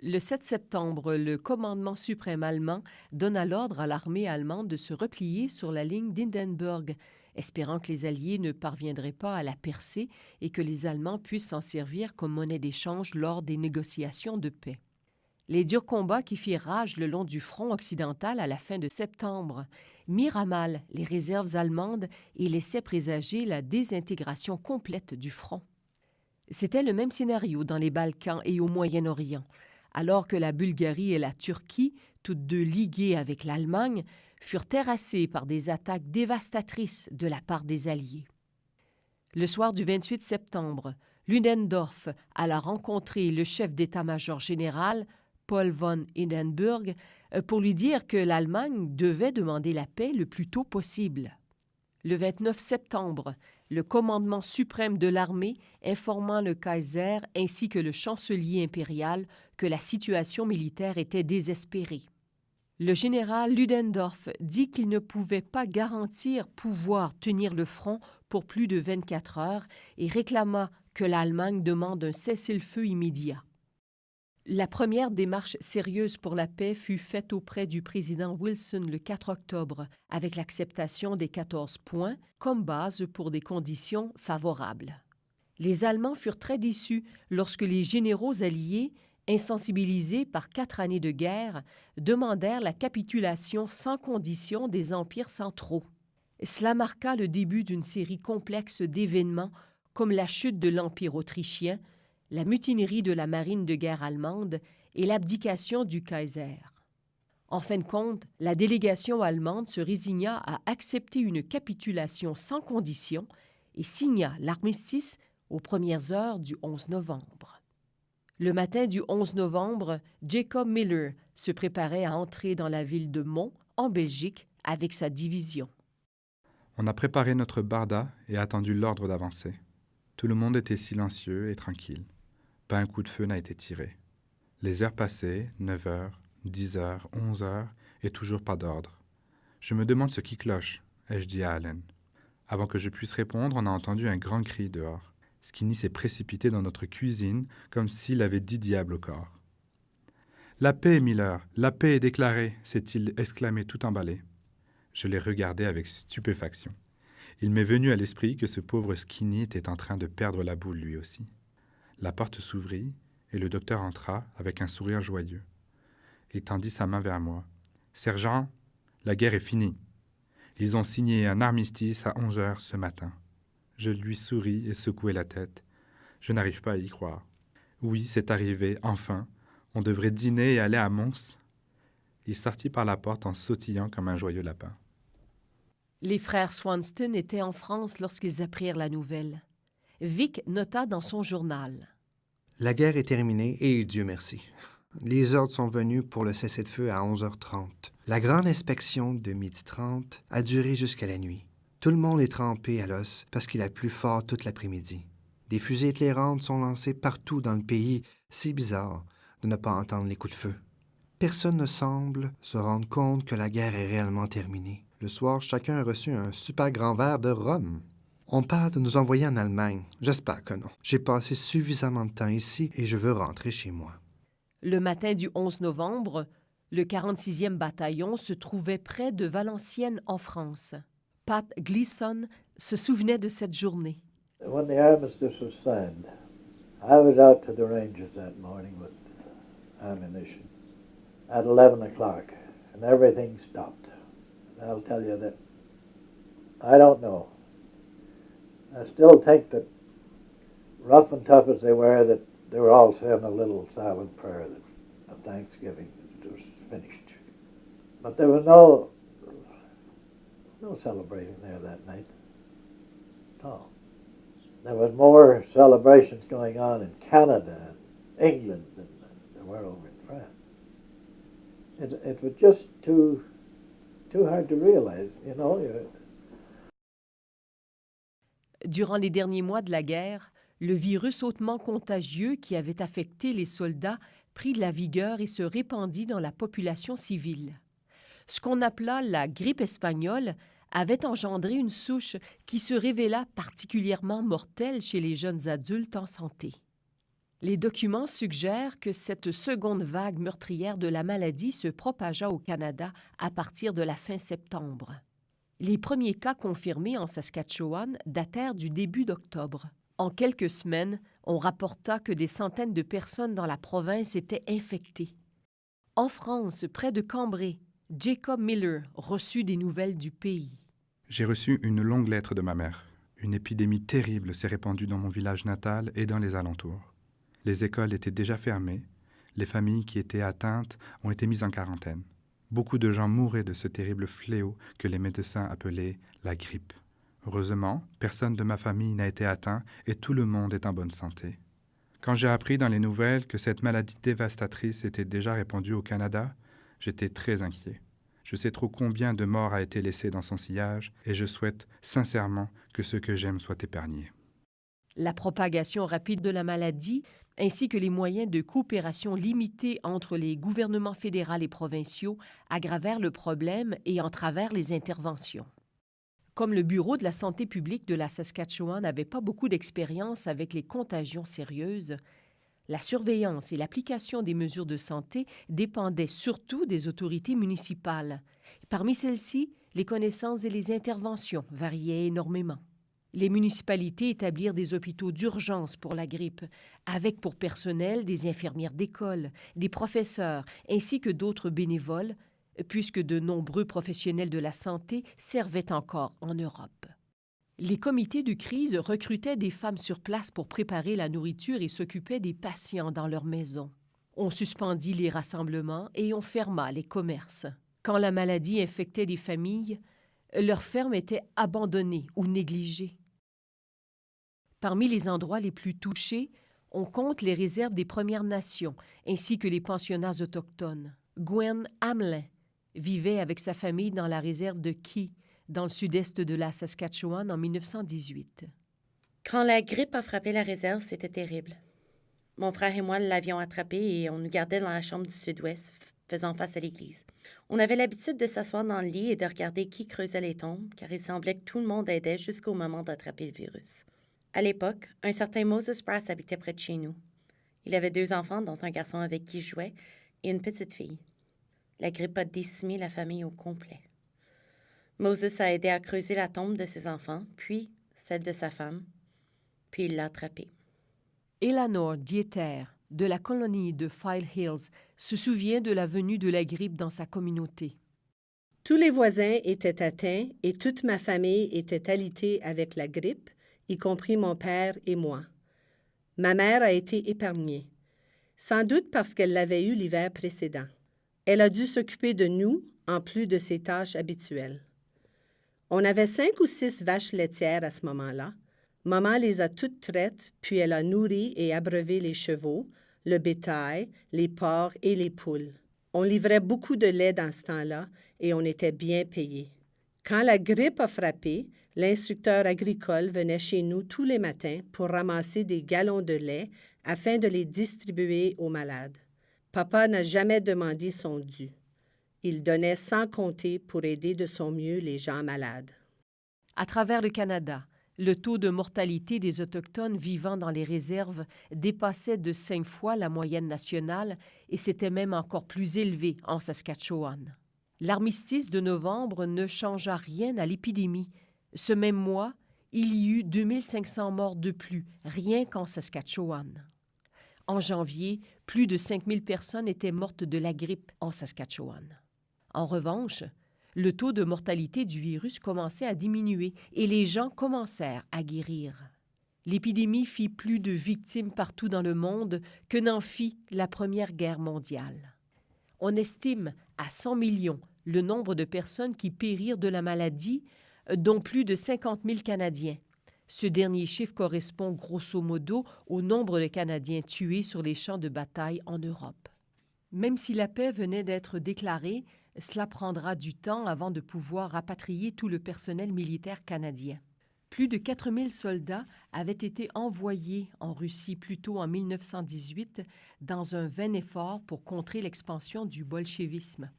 Le 7 septembre, le commandement suprême allemand donna l'ordre à l'armée allemande de se replier sur la ligne d'Hindenburg, espérant que les Alliés ne parviendraient pas à la percer et que les Allemands puissent s'en servir comme monnaie d'échange lors des négociations de paix. Les durs combats qui firent rage le long du front occidental à la fin de septembre mirent à mal les réserves allemandes et laissaient présager la désintégration complète du front. C'était le même scénario dans les Balkans et au Moyen-Orient, alors que la Bulgarie et la Turquie, toutes deux liguées avec l'Allemagne, furent terrassées par des attaques dévastatrices de la part des Alliés. Le soir du 28 septembre, Ludendorff alla rencontrer le chef d'état-major général, Paul von Hindenburg, pour lui dire que l'Allemagne devait demander la paix le plus tôt possible. Le 29 septembre, le commandement suprême de l'armée informa le Kaiser ainsi que le chancelier impérial que la situation militaire était désespérée. Le général Ludendorff dit qu'il ne pouvait pas garantir pouvoir tenir le front pour plus de 24 heures et réclama que l'Allemagne demande un cessez-le-feu immédiat. La première démarche sérieuse pour la paix fut faite auprès du président Wilson le 4 octobre, avec l'acceptation des 14 points comme base pour des conditions favorables. Les Allemands furent très déçus lorsque les généraux alliés, insensibilisés par 4 années de guerre, demandèrent la capitulation sans condition des empires centraux. Cela marqua le début d'une série complexe d'événements comme la chute de l'Empire autrichien, la mutinerie de la marine de guerre allemande et l'abdication du Kaiser. En fin de compte, la délégation allemande se résigna à accepter une capitulation sans condition et signa l'armistice aux premières heures du 11 novembre. Le matin du 11 novembre, Jacob Miller se préparait à entrer dans la ville de Mons, en Belgique, avec sa division. On a préparé notre barda et attendu l'ordre d'avancer. Tout le monde était silencieux et tranquille. Pas un coup de feu n'a été tiré. Les heures passaient, 9 heures, 10 heures, 11 heures, et toujours pas d'ordre. Je me demande ce qui cloche, ai-je dit à Allen. Avant que je puisse répondre, on a entendu un grand cri dehors. Skinny s'est précipité dans notre cuisine comme s'il avait 10 diables au corps. « La paix, Miller, la paix est déclarée !» s'est-il exclamé tout emballé. Je l'ai regardé avec stupéfaction. Il m'est venu à l'esprit que ce pauvre Skinny était en train de perdre la boule lui aussi. La porte s'ouvrit et le docteur entra avec un sourire joyeux. Il tendit sa main vers moi. « Sergent, la guerre est finie. Ils ont signé un armistice à 11 heures ce matin. » Je lui souris et secouai la tête. Je n'arrive pas à y croire. Oui, c'est arrivé, enfin. On devrait dîner et aller à Mons. Il sortit par la porte en sautillant comme un joyeux lapin. Les frères Swanston étaient en France lorsqu'ils apprirent la nouvelle. Vic nota dans son journal. La guerre est terminée et Dieu merci. Les ordres sont venus pour le cessez-le-feu à 11h30. La grande inspection de 12h30 a duré jusqu'à la nuit. Tout le monde est trempé à l'os parce qu'il a plu fort toute l'après-midi. Des fusées éclairantes sont lancées partout dans le pays. C'est bizarre de ne pas entendre les coups de feu. Personne ne semble se rendre compte que la guerre est réellement terminée. Le soir, chacun a reçu un super grand verre de rhum. On parle de nous envoyer en Allemagne. J'espère que non. J'ai passé suffisamment de temps ici et je veux rentrer chez moi. Le matin du 11 novembre, le 46e bataillon se trouvait près de Valenciennes en France. Pat Gleason se souvenait de cette journée. When the armistice was signed, I was out to the ranges that morning with ammunition at 11 o'clock, and everything stopped. And I'll tell you that I don't know. I still think that, rough and tough as they were all saying a little silent prayer of thanksgiving that it was finished. But there was no celebrating there that night at all. There was more celebrations going on in Canada and England than there were over in France. It was just too hard to realize, you know. Durant les derniers mois de la guerre, le virus hautement contagieux qui avait affecté les soldats prit de la vigueur et se répandit dans la population civile. Ce qu'on appela la grippe espagnole avait engendré une souche qui se révéla particulièrement mortelle chez les jeunes adultes en santé. Les documents suggèrent que cette seconde vague meurtrière de la maladie se propagea au Canada à partir de la fin septembre. Les premiers cas confirmés en Saskatchewan datèrent du début d'octobre. En quelques semaines, on rapporta que des centaines de personnes dans la province étaient infectées. En France, près de Cambrai, Jacob Miller reçut des nouvelles du pays. J'ai reçu une longue lettre de ma mère. Une épidémie terrible s'est répandue dans mon village natal et dans les alentours. Les écoles étaient déjà fermées. Les familles qui étaient atteintes ont été mises en quarantaine. Beaucoup de gens mouraient de ce terrible fléau que les médecins appelaient la grippe. Heureusement, personne de ma famille n'a été atteint et tout le monde est en bonne santé. Quand j'ai appris dans les nouvelles que cette maladie dévastatrice était déjà répandue au Canada, j'étais très inquiet. Je sais trop combien de morts a été laissé dans son sillage et je souhaite sincèrement que ceux que j'aime soient épargnés. La propagation rapide de la maladie, ainsi que les moyens de coopération limités entre les gouvernements fédéraux et provinciaux, aggravèrent le problème et entravèrent les interventions. Comme le Bureau de la santé publique de la Saskatchewan n'avait pas beaucoup d'expérience avec les contagions sérieuses, la surveillance et l'application des mesures de santé dépendaient surtout des autorités municipales. Parmi celles-ci, les connaissances et les interventions variaient énormément. Les municipalités établirent des hôpitaux d'urgence pour la grippe, avec pour personnel des infirmières d'école, des professeurs, ainsi que d'autres bénévoles, puisque de nombreux professionnels de la santé servaient encore en Europe. Les comités de crise recrutaient des femmes sur place pour préparer la nourriture et s'occupaient des patients dans leur maison. On suspendit les rassemblements et on ferma les commerces. Quand la maladie infectait des familles, leurs fermes étaient abandonnées ou négligées. Parmi les endroits les plus touchés, on compte les réserves des Premières Nations ainsi que les pensionnats autochtones. Gwen Hamlin vivait avec sa famille dans la réserve de Key, dans le sud-est de la Saskatchewan en 1918. Quand la grippe a frappé la réserve, c'était terrible. Mon frère et moi l'avions attrapé et on nous gardait dans la chambre du sud-ouest, faisant face à l'église. On avait l'habitude de s'asseoir dans le lit et de regarder qui creusait les tombes, car il semblait que tout le monde aidait jusqu'au moment d'attraper le virus. À l'époque, un certain Moses Brass habitait près de chez nous. Il avait 2 enfants, dont un garçon avec qui il jouait, et une petite fille. La grippe a décimé la famille au complet. Moses a aidé à creuser la tombe de ses enfants, puis celle de sa femme, puis il l'a attrapée. Eleanor Dieter, de la colonie de File Hills, se souvient de la venue de la grippe dans sa communauté. Tous les voisins étaient atteints et toute ma famille était alitée avec la grippe, y compris mon père et moi. Ma mère a été épargnée, sans doute parce qu'elle l'avait eu l'hiver précédent. Elle a dû s'occuper de nous en plus de ses tâches habituelles. On avait 5 ou 6 vaches laitières à ce moment-là. Maman les a toutes traites, puis elle a nourri et abreuvé les chevaux, le bétail, les porcs et les poules. On livrait beaucoup de lait dans ce temps-là et on était bien payés. Quand la grippe a frappé, l'instructeur agricole venait chez nous tous les matins pour ramasser des gallons de lait afin de les distribuer aux malades. Papa n'a jamais demandé son dû. Il donnait sans compter pour aider de son mieux les gens malades. À travers le Canada, le taux de mortalité des Autochtones vivant dans les réserves dépassait de 5 fois la moyenne nationale et c'était même encore plus élevé en Saskatchewan. L'armistice de novembre ne changea rien à l'épidémie. Ce même mois, il y eut 2500 morts de plus, rien qu'en Saskatchewan. En janvier, plus de 5000 personnes étaient mortes de la grippe en Saskatchewan. En revanche, le taux de mortalité du virus commençait à diminuer et les gens commencèrent à guérir. L'épidémie fit plus de victimes partout dans le monde que n'en fit la Première Guerre mondiale. On estime à 100 millions le nombre de personnes qui périrent de la maladie, dont plus de 50 000 Canadiens. Ce dernier chiffre correspond grosso modo au nombre de Canadiens tués sur les champs de bataille en Europe. Même si la paix venait d'être déclarée, cela prendra du temps avant de pouvoir rapatrier tout le personnel militaire canadien. Plus de 4000 soldats avaient été envoyés en Russie plus tôt en 1918 dans un vain effort pour contrer l'expansion du bolchevisme.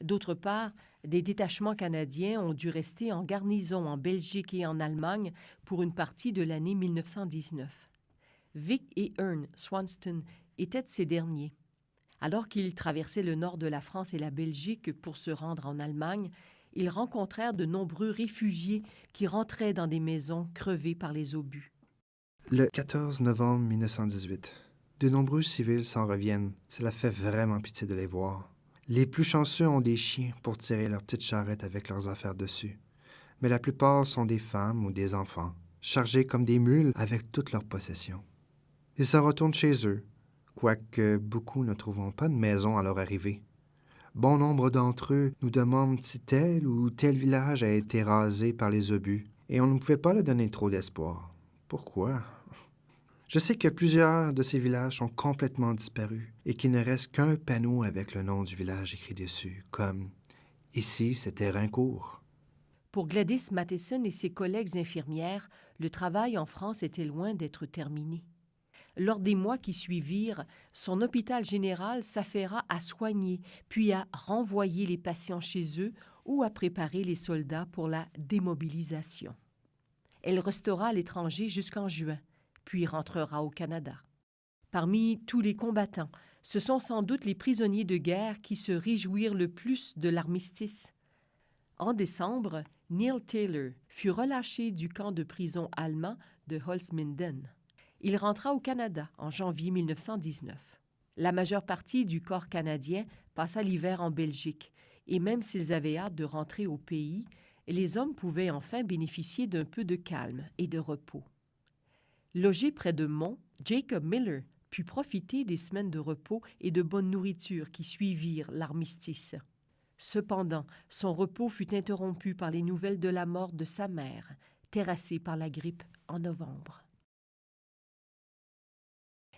D'autre part, des détachements canadiens ont dû rester en garnison en Belgique et en Allemagne pour une partie de l'année 1919. Vic et Ern Swanston étaient de ces derniers. Alors qu'ils traversaient le nord de la France et la Belgique pour se rendre en Allemagne, ils rencontrèrent de nombreux réfugiés qui rentraient dans des maisons crevées par les obus. Le 14 novembre 1918, de nombreux civils s'en reviennent. Cela fait vraiment pitié de les voir. Les plus chanceux ont des chiens pour tirer leur petite charrette avec leurs affaires dessus. Mais la plupart sont des femmes ou des enfants, chargés comme des mules avec toutes leurs possessions. Ils se retournent chez eux, quoique beaucoup ne trouveront pas de maison à leur arrivée. Bon nombre d'entre eux nous demandent si tel ou tel village a été rasé par les obus, et on ne pouvait pas leur donner trop d'espoir. Pourquoi? Je sais que plusieurs de ces villages ont complètement disparu et qu'il ne reste qu'un panneau avec le nom du village écrit dessus, comme « Ici, c'était Raincourt ». Pour Gladys Matheson et ses collègues infirmières, le travail en France était loin d'être terminé. Lors des mois qui suivirent, son hôpital général s'affaira à soigner, puis à renvoyer les patients chez eux ou à préparer les soldats pour la démobilisation. Elle restera à l'étranger jusqu'en juin, puis rentrera au Canada. Parmi tous les combattants, ce sont sans doute les prisonniers de guerre qui se réjouirent le plus de l'armistice. En décembre, Neil Taylor fut relâché du camp de prison allemand de Holzminden. Il rentra au Canada en janvier 1919. La majeure partie du corps canadien passa l'hiver en Belgique, et même s'ils avaient hâte de rentrer au pays, les hommes pouvaient enfin bénéficier d'un peu de calme et de repos. Logé près de Mont, Jacob Miller put profiter des semaines de repos et de bonne nourriture qui suivirent l'armistice. Cependant, son repos fut interrompu par les nouvelles de la mort de sa mère, terrassée par la grippe en novembre.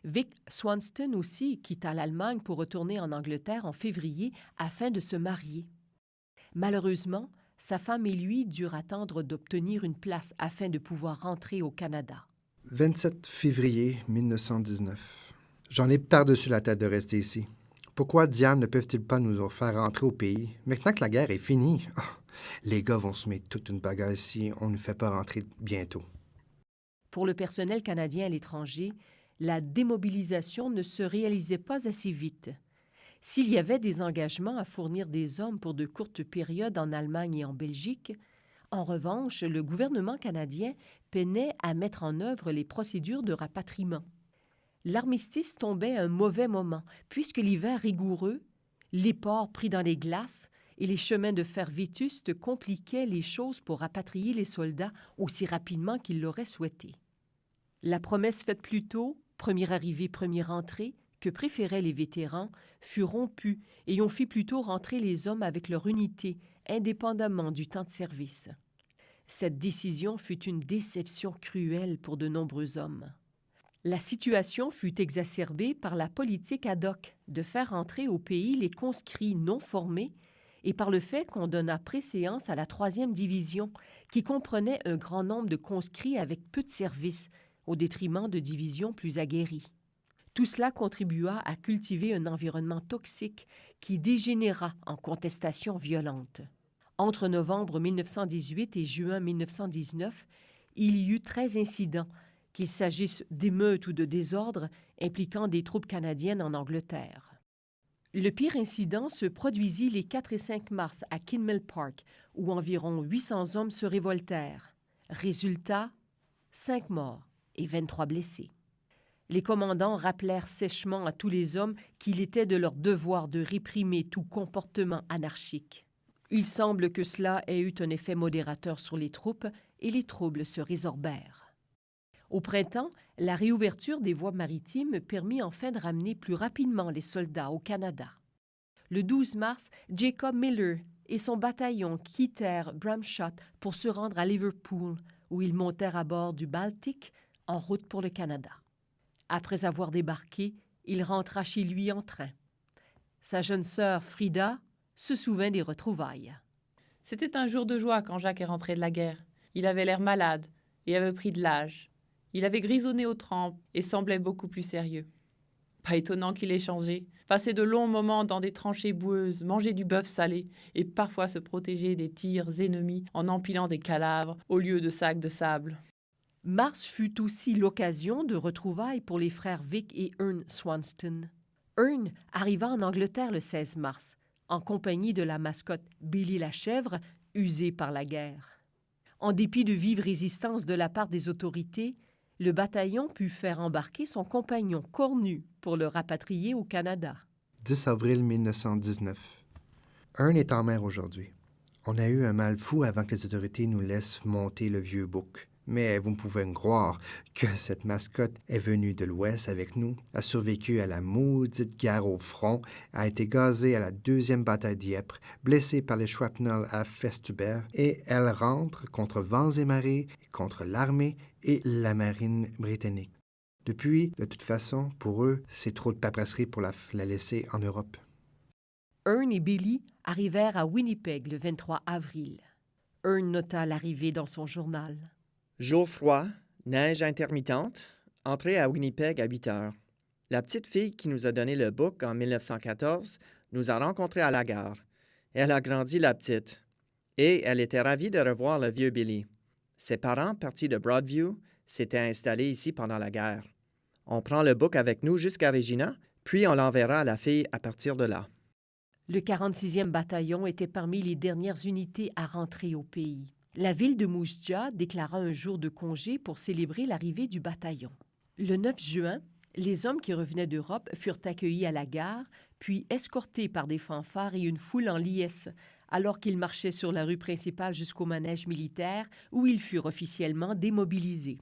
Vic Swanston aussi quitta l'Allemagne pour retourner en Angleterre en février afin de se marier. Malheureusement, sa femme et lui durent attendre d'obtenir une place afin de pouvoir rentrer au Canada. 27 février 1919. J'en ai par-dessus la tête de rester ici. Pourquoi diable ne peuvent-ils pas nous faire rentrer au pays? Maintenant que la guerre est finie, les gars vont se mettre toute une bagarre ici, on ne nous fait pas rentrer bientôt. Pour le personnel canadien à l'étranger, la démobilisation ne se réalisait pas assez vite. S'il y avait des engagements à fournir des hommes pour de courtes périodes en Allemagne et en Belgique, en revanche, le gouvernement canadien peinait à mettre en œuvre les procédures de rapatriement. L'armistice tombait à un mauvais moment, puisque l'hiver rigoureux, les ports pris dans les glaces et les chemins de fer vétustes compliquaient les choses pour rapatrier les soldats aussi rapidement qu'ils l'auraient souhaité. La promesse faite plus tôt, première arrivée, première entrée, que préféraient les vétérans, fut rompue et on fit plutôt rentrer les hommes avec leur unité, indépendamment du temps de service. Cette décision fut une déception cruelle pour de nombreux hommes. La situation fut exacerbée par la politique ad hoc de faire entrer au pays les conscrits non formés et par le fait qu'on donna préséance à la 3e division, qui comprenait un grand nombre de conscrits avec peu de services, au détriment de divisions plus aguerries. Tout cela contribua à cultiver un environnement toxique qui dégénéra en contestations violentes. Entre novembre 1918 et juin 1919, il y eut 13 incidents, qu'il s'agisse d'émeutes ou de désordres impliquant des troupes canadiennes en Angleterre. Le pire incident se produisit les 4 et 5 mars à Kinmel Park, où environ 800 hommes se révoltèrent. Résultat, 5 morts et 23 blessés. Les commandants rappelèrent sèchement à tous les hommes qu'il était de leur devoir de réprimer tout comportement anarchique. Il semble que cela ait eu un effet modérateur sur les troupes et les troubles se résorbèrent. Au printemps, la réouverture des voies maritimes permit enfin de ramener plus rapidement les soldats au Canada. Le 12 mars, Jacob Miller et son bataillon quittèrent Bramshott pour se rendre à Liverpool, où ils montèrent à bord du Baltique en route pour le Canada. Après avoir débarqué, il rentra chez lui en train. Sa jeune sœur, Frida, se souvint des retrouvailles. C'était un jour de joie quand Jacques est rentré de la guerre. Il avait l'air malade, et avait pris de l'âge. Il avait grisonné aux trempes et semblait beaucoup plus sérieux. Pas étonnant qu'il ait changé, passé de longs moments dans des tranchées boueuses, manger du bœuf salé et parfois se protéger des tirs ennemis en empilant des cadavres au lieu de sacs de sable. Mars fut aussi l'occasion de retrouvailles pour les frères Vic et Ern Swanston. Ern arriva en Angleterre le 16 mars, en compagnie de la mascotte Billy la chèvre, usée par la guerre. En dépit de vive résistance de la part des autorités, le bataillon put faire embarquer son compagnon Cornu pour le rapatrier au Canada. 10 avril 1919. Ern est en mer aujourd'hui. On a eu un mal fou avant que les autorités nous laissent monter le vieux bouc. Mais vous pouvez me croire que cette mascotte est venue de l'Ouest avec nous, a survécu à la maudite guerre au front, a été gazée à la 2e bataille d'Ypres, blessée par les shrapnel à Festubert, et elle rentre contre vents et marées, contre l'armée et la marine britannique. Depuis, de toute façon, pour eux, c'est trop de paperasserie pour la laisser en Europe. Ern et Billy arrivèrent à Winnipeg le 23 avril. Ern nota l'arrivée dans son journal. Jour froid, neige intermittente, entrée à Winnipeg à 8 heures. La petite fille qui nous a donné le book en 1914 nous a rencontrés à la gare. Elle a grandi la petite. Et elle était ravie de revoir le vieux Billy. Ses parents, partis de Broadview, s'étaient installés ici pendant la guerre. On prend le book avec nous jusqu'à Regina, puis on l'enverra à la fille à partir de là. Le 46e bataillon était parmi les dernières unités à rentrer au pays. La ville de Moose Jaw déclara un jour de congé pour célébrer l'arrivée du bataillon. Le 9 juin, les hommes qui revenaient d'Europe furent accueillis à la gare, puis escortés par des fanfares et une foule en liesse, alors qu'ils marchaient sur la rue principale jusqu'au manège militaire où ils furent officiellement démobilisés.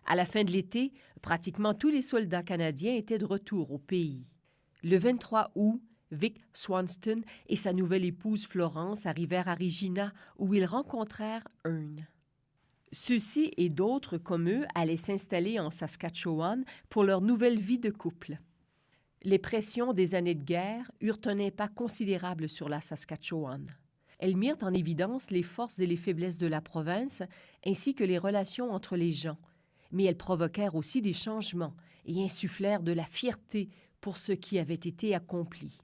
À la fin de l'été, pratiquement tous les soldats canadiens étaient de retour au pays. Le 23 août, Vic Swanston et sa nouvelle épouse Florence arrivèrent à Regina, où ils rencontrèrent Ern. Ceux-ci et d'autres comme eux allaient s'installer en Saskatchewan pour leur nouvelle vie de couple. Les pressions des années de guerre eurent un impact considérable sur la Saskatchewan. Elles mirent en évidence les forces et les faiblesses de la province, ainsi que les relations entre les gens, mais elles provoquèrent aussi des changements et insufflèrent de la fierté pour ce qui avait été accompli.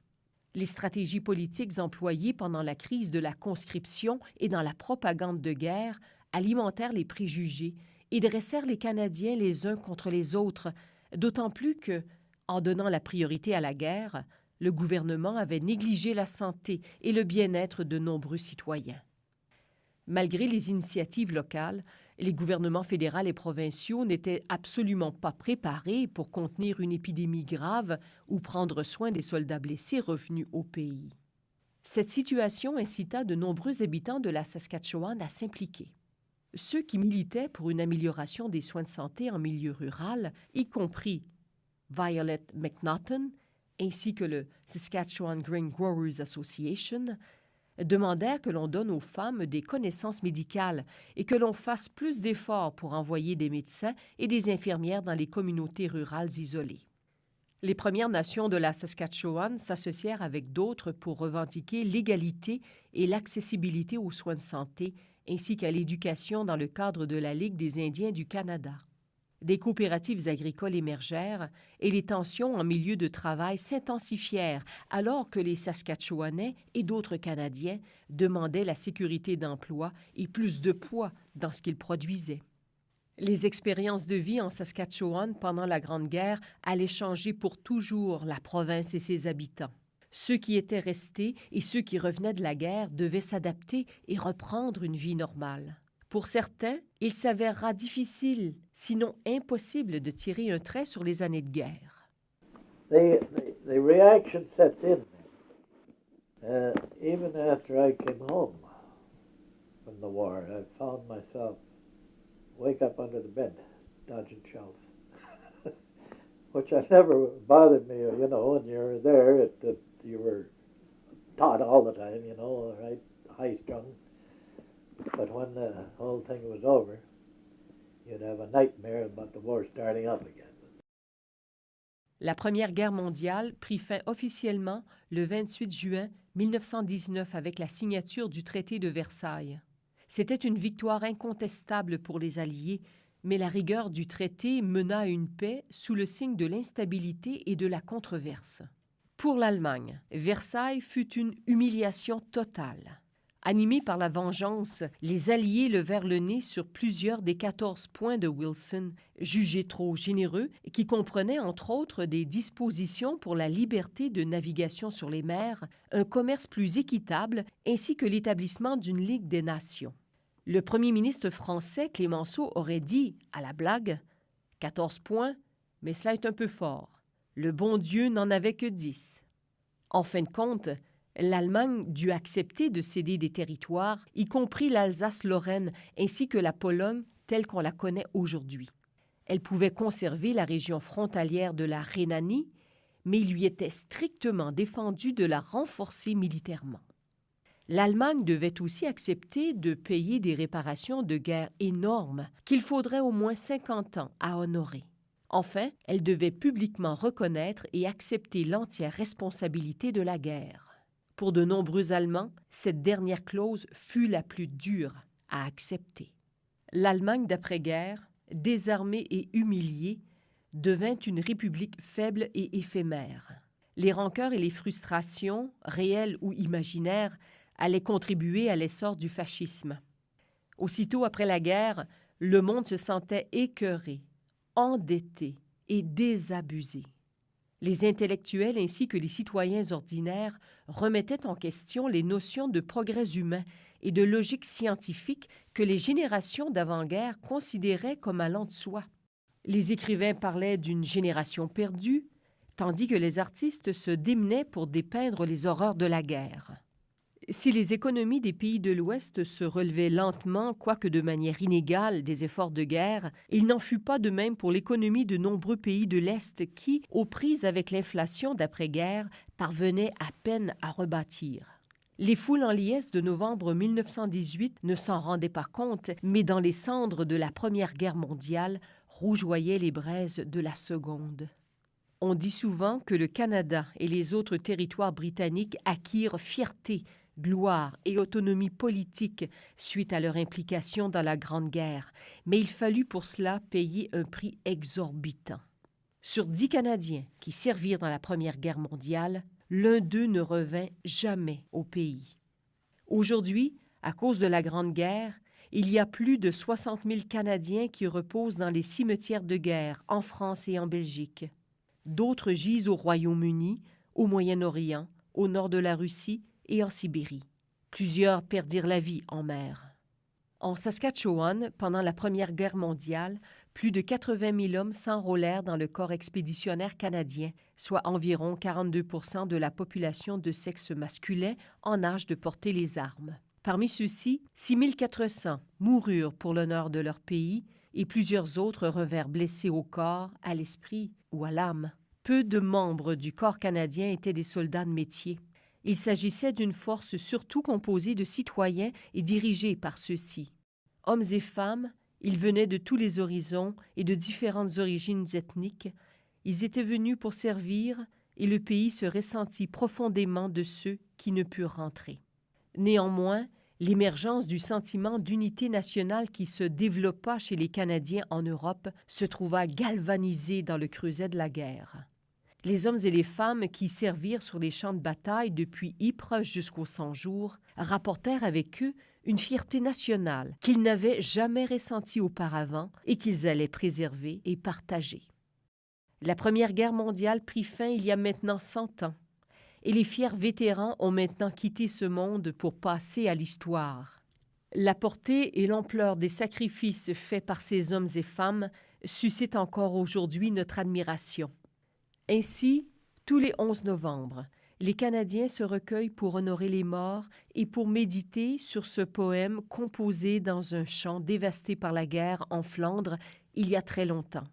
Les stratégies politiques employées pendant la crise de la conscription et dans la propagande de guerre alimentèrent les préjugés et dressèrent les Canadiens les uns contre les autres, d'autant plus que, en donnant la priorité à la guerre, le gouvernement avait négligé la santé et le bien-être de nombreux citoyens. Malgré les initiatives locales, les gouvernements fédéral et provinciaux n'étaient absolument pas préparés pour contenir une épidémie grave ou prendre soin des soldats blessés revenus au pays. Cette situation incita de nombreux habitants de la Saskatchewan à s'impliquer. Ceux qui militaient pour une amélioration des soins de santé en milieu rural, y compris Violet McNaughton, ainsi que le Saskatchewan Grain Growers Association, demandèrent que l'on donne aux femmes des connaissances médicales et que l'on fasse plus d'efforts pour envoyer des médecins et des infirmières dans les communautés rurales isolées. Les Premières Nations de la Saskatchewan s'associèrent avec d'autres pour revendiquer l'égalité et l'accessibilité aux soins de santé ainsi qu'à l'éducation dans le cadre de la Ligue des Indiens du Canada. Des coopératives agricoles émergèrent et les tensions en milieu de travail s'intensifièrent alors que les Saskatchewanais et d'autres Canadiens demandaient la sécurité d'emploi et plus de poids dans ce qu'ils produisaient. Les expériences de vie en Saskatchewan pendant la Grande Guerre allaient changer pour toujours la province et ses habitants. Ceux qui étaient restés et ceux qui revenaient de la guerre devaient s'adapter et reprendre une vie normale. Pour certains, il s'avérera difficile, sinon impossible, de tirer un trait sur les années de guerre. The reaction sets in. Even after I came home from the war, I found myself wake up under the bed, dodging shells, which has never bothered me, you know, when you're there, you were taught all the time, you know, right, high-strung. But when the whole thing was over, you'd have a nightmare about the war starting up again. La Première Guerre mondiale prit fin officiellement le 28 juin 1919 avec la signature du traité de Versailles. C'était une victoire incontestable pour les Alliés, mais la rigueur du traité mena à une paix sous le signe de l'instabilité et de la controverse. Pour l'Allemagne, Versailles fut une humiliation totale. Animés par la vengeance, les Alliés levèrent le nez sur plusieurs des 14 points de Wilson, jugés trop généreux, et qui comprenaient entre autres des dispositions pour la liberté de navigation sur les mers, un commerce plus équitable, ainsi que l'établissement d'une Ligue des Nations. Le premier ministre français Clémenceau aurait dit, à la blague, « 14 points, mais cela est un peu fort. Le bon Dieu n'en avait que 10. » En fin de compte, l'Allemagne dut accepter de céder des territoires, y compris l'Alsace-Lorraine ainsi que la Pologne telle qu'on la connaît aujourd'hui. Elle pouvait conserver la région frontalière de la Rhénanie, mais il lui était strictement défendu de la renforcer militairement. L'Allemagne devait aussi accepter de payer des réparations de guerre énormes qu'il faudrait au moins 50 ans à honorer. Enfin, elle devait publiquement reconnaître et accepter l'entière responsabilité de la guerre. Pour de nombreux Allemands, cette dernière clause fut la plus dure à accepter. L'Allemagne d'après-guerre, désarmée et humiliée, devint une république faible et éphémère. Les rancœurs et les frustrations, réelles ou imaginaires, allaient contribuer à l'essor du fascisme. Aussitôt après la guerre, le monde se sentait écœuré, endetté et désabusé. Les intellectuels ainsi que les citoyens ordinaires remettaient en question les notions de progrès humain et de logique scientifique que les générations d'avant-guerre considéraient comme allant de soi. Les écrivains parlaient d'une génération perdue, tandis que les artistes se démenaient pour dépeindre les horreurs de la guerre. Si les économies des pays de l'Ouest se relevaient lentement, quoique de manière inégale, des efforts de guerre, il n'en fut pas de même pour l'économie de nombreux pays de l'Est qui, aux prises avec l'inflation d'après-guerre, parvenaient à peine à rebâtir. Les foules en liesse de novembre 1918 ne s'en rendaient pas compte, mais dans les cendres de la Première Guerre mondiale rougeoyaient les braises de la Seconde. On dit souvent que le Canada et les autres territoires britanniques acquirent fierté, gloire et autonomie politique suite à leur implication dans la Grande Guerre, mais il fallut pour cela payer un prix exorbitant. Sur 10 Canadiens qui servirent dans la Première Guerre mondiale, l'un d'eux ne revint jamais au pays. Aujourd'hui, à cause de la Grande Guerre, il y a plus de 60 000 Canadiens qui reposent dans les cimetières de guerre en France et en Belgique. D'autres gisent au Royaume-Uni, au Moyen-Orient, au nord de la Russie et en Sibérie. Plusieurs perdirent la vie en mer. En Saskatchewan, pendant la Première Guerre mondiale, plus de 80 000 hommes s'enrôlèrent dans le corps expéditionnaire canadien, soit environ 42 % de la population de sexe masculin en âge de porter les armes. Parmi ceux-ci, 6 400 moururent pour l'honneur de leur pays et plusieurs autres revinrent blessés au corps, à l'esprit ou à l'âme. Peu de membres du corps canadien étaient des soldats de métier. Il s'agissait d'une force surtout composée de citoyens et dirigée par ceux-ci. Hommes et femmes, ils venaient de tous les horizons et de différentes origines ethniques. Ils étaient venus pour servir et le pays se ressentit profondément de ceux qui ne purent rentrer. Néanmoins, l'émergence du sentiment d'unité nationale qui se développa chez les Canadiens en Europe se trouva galvanisée dans le creuset de la guerre. Les hommes et les femmes qui servirent sur les champs de bataille depuis Ypres jusqu'aux 100 jours rapportèrent avec eux une fierté nationale qu'ils n'avaient jamais ressentie auparavant et qu'ils allaient préserver et partager. La Première Guerre mondiale prit fin il y a maintenant 100 ans, et les fiers vétérans ont maintenant quitté ce monde pour passer à l'histoire. La portée et l'ampleur des sacrifices faits par ces hommes et femmes suscitent encore aujourd'hui notre admiration. Ainsi, tous les 11 novembre, les Canadiens se recueillent pour honorer les morts et pour méditer sur ce poème composé dans un champ dévasté par la guerre en Flandre il y a très longtemps.